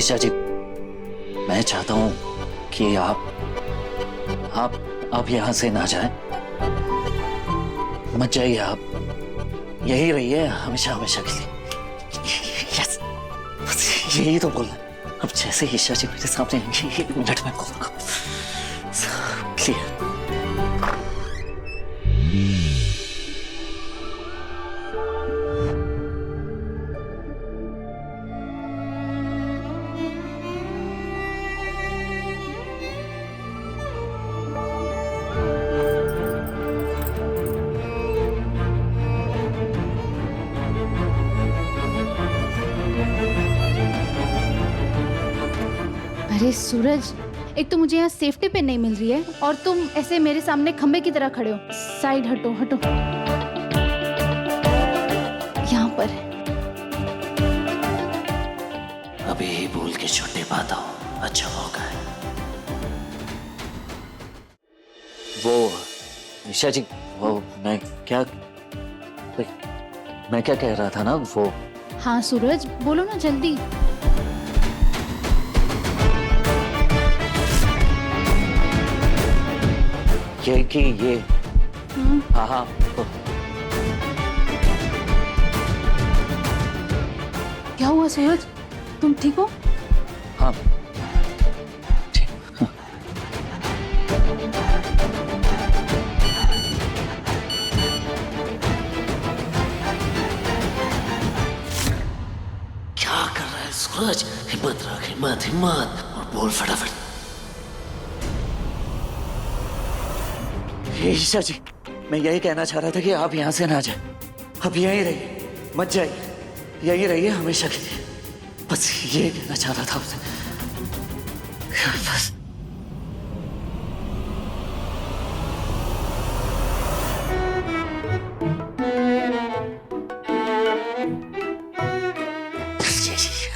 ईशा जी, मैं चाहता हूं कि आप यहां से ना जाएं, मत जाइए, आप यही रहिए हमेशा हमेशा के लिए। यस, बस यही तो बोलना है। अब जैसे ईशा जी मेरे सामने आएंगे 1 मिनट में बोल दूंगा। क्लियर। अरे सूरज, एक तो मुझे यहाँ सेफ्टी पिन नहीं मिल रही है और तुम ऐसे मेरे सामने खंबे की तरह खड़े हो। साइड हटो हटो, यहाँ पर। अभी ही भूल के छुट्टी पाता हूँ, अच्छा मौका है। वो ईशा जी, वो मैं क्या कह रहा था ना, वो। हाँ सूरज, बोलो ना जल्दी। ये हाँ हाँ, क्या हुआ सूरज, तुम ठीक हो? हाँ ठीक। क्या कर रहा है सूरज? हिम्मत रख, हिम्मत हिम्मत, और बोल फटाफट। ईशा जी, मैं यही कहना चाह रहा था कि आप यहाँ से ना जाएं। अब यहीं रहिए, मत जाइए, यहीं रहिए हमेशा के लिए। बस ये कहना चाह रहा था आपसे, बस।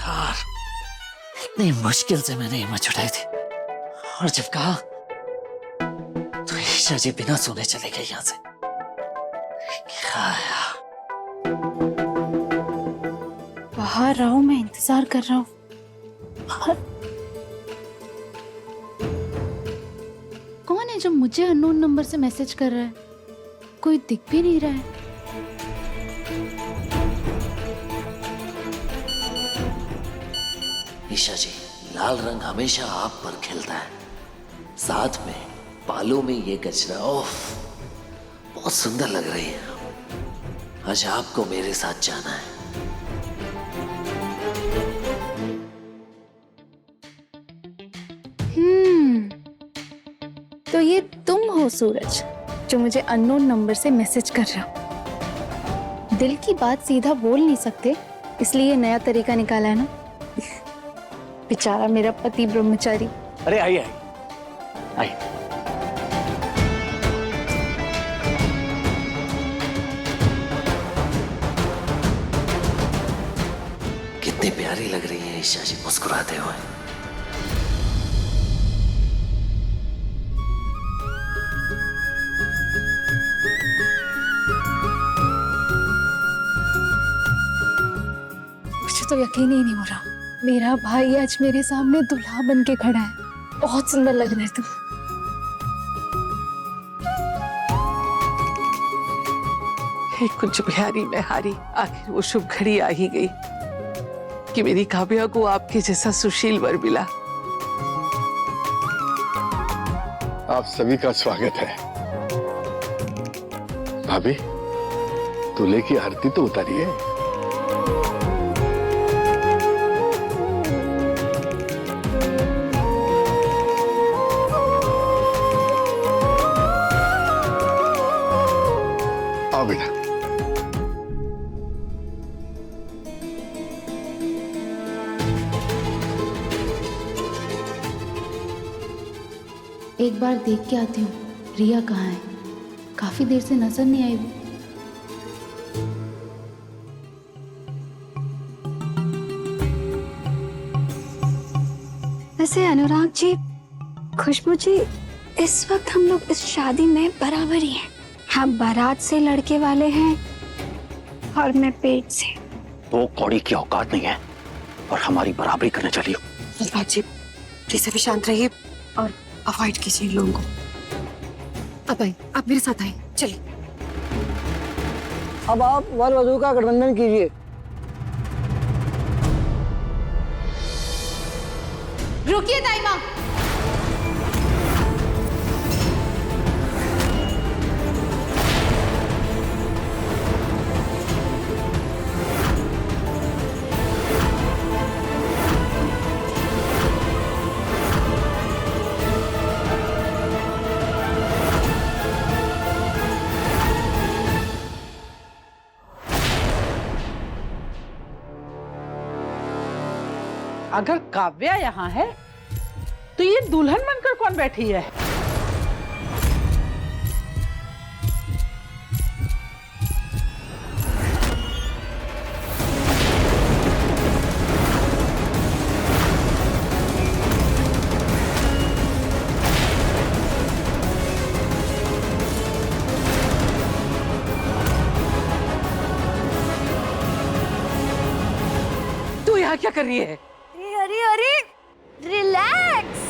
यार, इतनी मुश्किल से मैंने हिम्मत जुटाई थी, और जब कहा तो ईशा जी बिना सोने चले गए यहाँ से। क्या यार? बाहर रहो, मैं इंतजार कर रहा हूँ। बाहर कौन है जो मुझे अननोन नंबर से मैसेज कर रहा है? कोई दिख भी नहीं रहा है। ईशा जी, लाल रंग हमेशा आप पर खिलता है, साथ में बालों में ये गजरा, ओह बहुत सुंदर लग रही है। आज आपको मेरे साथ जाना है। तो ये तुम हो सूरज, जो मुझे अननोन नंबर से मैसेज कर रहा हो। दिल की बात सीधा बोल नहीं सकते, इसलिए नया तरीका निकाला है ना। बेचारा मेरा पति ब्रह्मचारी। अरे आइए आइए। कितनी प्यारी लग रही है ईशा जी मुस्कुराते हुए। मुझे तो यकीन ही नहीं हो रहा, मेरा भाई आज मेरे सामने दूल्हा बन के खड़ा है। बहुत सुंदर लग रहा है तुम। हे कुछ बिहारी में हारी, आखिर वो शुभ घड़ी आ ही गई कि मेरी काव्या को आपके जैसा सुशील वर मिला। आप सभी का स्वागत है। भाभी, दूल्हे की आरती तो उतारिए। आओ बेटा। एक बार देख के आती हूँ, रिया कहाँ है? काफी देर से नजर नहीं आई वो। वैसे अनुराग जी, खुशबू जी, इस वक्त हम लोग इस शादी में बराबर ही हैं। हाँ, बारात से लड़के वाले हैं और मैं पेट से। वो कौड़ी की औकात नहीं है और हमारी बराबरी करने चली हो। जी प्लीज अभी शांत रहिए और अवॉइड कीजिए इन लोगों को। अब आइए, आप मेरे साथ आइए, चलिए। अब आप वर वधू का गठबंधन कीजिए। रुकिए दाइमा। अगर काव्या यहाँ है तो ये दुल्हन बनकर कौन बैठी है? तू यहाँ क्या कर रही है? अरे अरे रिलैक्स।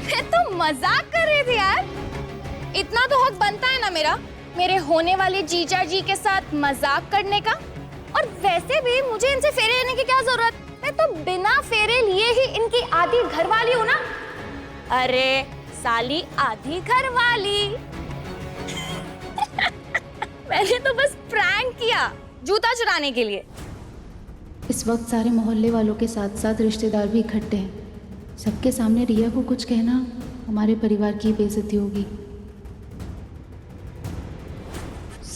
मैं तो मजाक कर रही थी यार। इतना तो हक बनता है ना मेरा मेरे होने वाले जीजा जी के साथ मजाक करने का। और वैसे भी मुझे इनसे फेरे लेने की क्या जरूरत, मैं तो बिना फेरे लिए ही इनकी आधी घरवाली हूँ ना। अरे साली आधी घरवाली। मैंने तो बस प्रैंक किया जूता चुराने के लिए। इस वक्त सारे मोहल्ले वालों के साथ साथ रिश्तेदार भी इकट्ठे हैं। सबके सामने रिया को कुछ कहना हमारे परिवार की बेइज्जती होगी।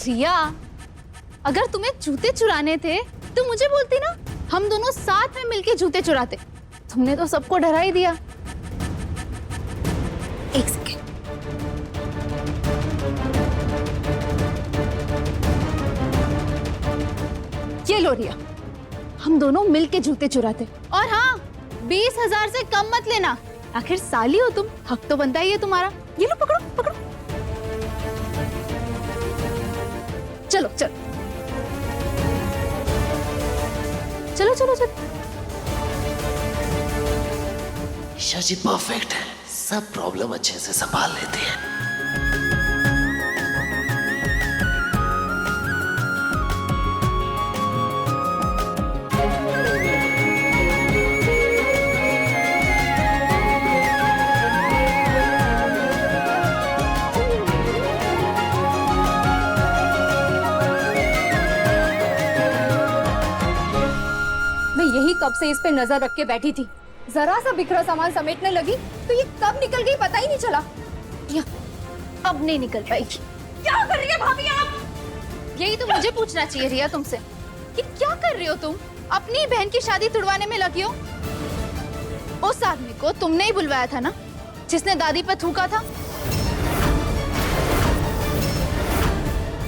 रिया, अगर तुम्हें जूते चुराने थे तो मुझे बोलती ना, हम दोनों साथ में मिलके जूते चुराते। तुमने तो सबको डरा ही दिया। एक सेकेंड। ये लो रिया, हम दोनों मिलके जूते चुराते। और हाँ, 20,000 से कम मत लेना, आखिर साली हो तुम, हक तो बनता ही है तुम्हारा। ये लो, पकड़ो पकड़ो। चलो चलो चलो चलो चलो। ईशा जी परफेक्ट है, सब प्रॉब्लम अच्छे से संभाल लेती है। कब से इस पे नजर रख के बैठी थी, जरा सा बिखरा सामान समेटने लगी तो ये कब निकल गई पता ही नहीं चला। या, अब नहीं निकल पाएगी। क्या कर रही है भाभी आप? यही तो मुझे पूछना चाहिए रिया तुमसे कि क्या कर रही हो तुम? अपनी बहन की शादी तुड़वाने में लगी हो। उस आदमी को तुमने ही बुलवाया था ना, जिसने दादी पर थूका था।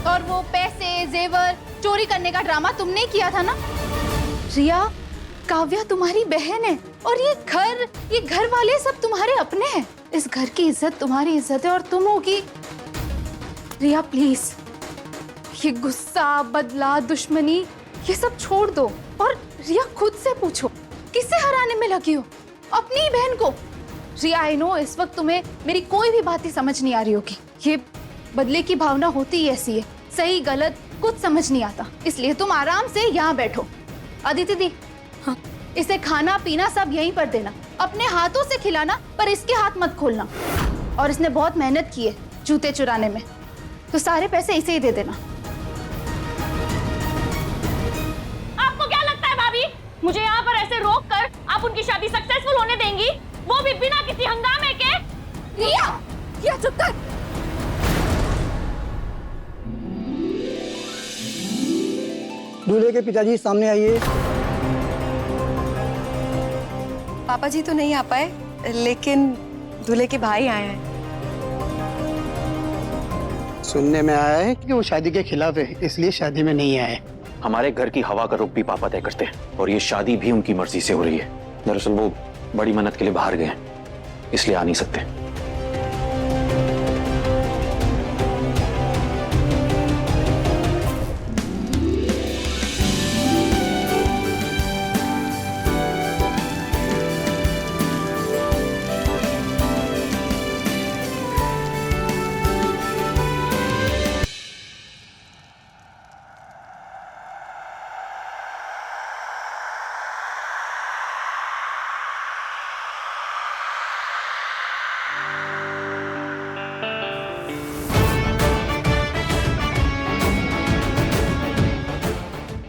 और वो पैसे जेवर चोरी करने का ड्रामा तुमने ही किया था ना। रिया, काव्या तुम्हारी बहन है और ये घर वाले सब तुम्हारे अपने हैं। इस घर की इज्जत तुम्हारी इज्जत है और तुम होगी। रिया प्लीज, ये गुस्सा, बदला, दुश्मनी ये सब छोड़ दो और रिया खुद से पूछो, किसे हराने में लगी हो? अपनी बहन को। रिया, आई नो इस वक्त तुम्हें मेरी कोई भी बात ही समझ नहीं आ रही होगी। ये बदले की भावना होती ही ऐसी है, सही गलत कुछ समझ नहीं आता। इसलिए तुम आराम से यहाँ बैठो। अदिति दी, हाँ, इसे खाना पीना सब यहीं पर देना, अपने हाथों से खिलाना, पर इसके हाथ मत खोलना। और इसने बहुत मेहनत की है जूते चुराने में, तो सारे पैसे इसे ही दे देना। आपको क्या लगता है भाभी, मुझे यहाँ पर ऐसे रोक कर आप उनकी शादी सक्सेसफुल होने देंगी, वो भी बिना किसी हंगामे के? रिया चुप कर। दूल्हे के पिताजी सामने आइए। पापा जी तो नहीं आ पाए, लेकिन दूल्हे के भाई आए हैं। सुनने में आया है कि वो शादी के खिलाफ है, इसलिए शादी में नहीं आए। हमारे घर की हवा का रुख भी पापा तय करते हैं और ये शादी भी उनकी मर्जी से हो रही है। दरअसल वो बड़ी मन्नत के लिए बाहर गए हैं, इसलिए आ नहीं सकते।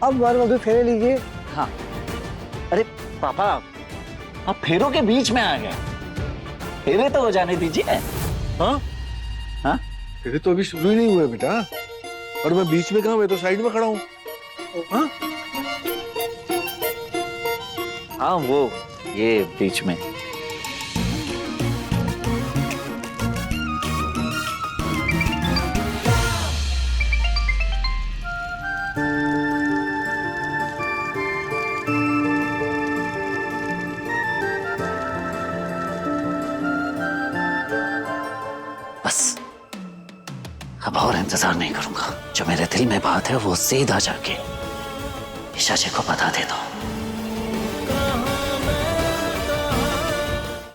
अब बार बार फेरे लीजिए। हाँ, अरे पापा, आप फेरों के बीच में आ गए। फेरे तो हो जाने दीजिए। हाँ हाँ, तेरे तो अभी शुरू ही नहीं हुए बेटा, और मैं बीच में कहा, मैं तो साइड में खड़ा हूँ। हाँ हाँ, वो ये बीच में। बस अब और इंतजार नहीं करूंगा। जो मेरे दिल में बात है वो सीधा जाके ईशा जी को बता दे दो।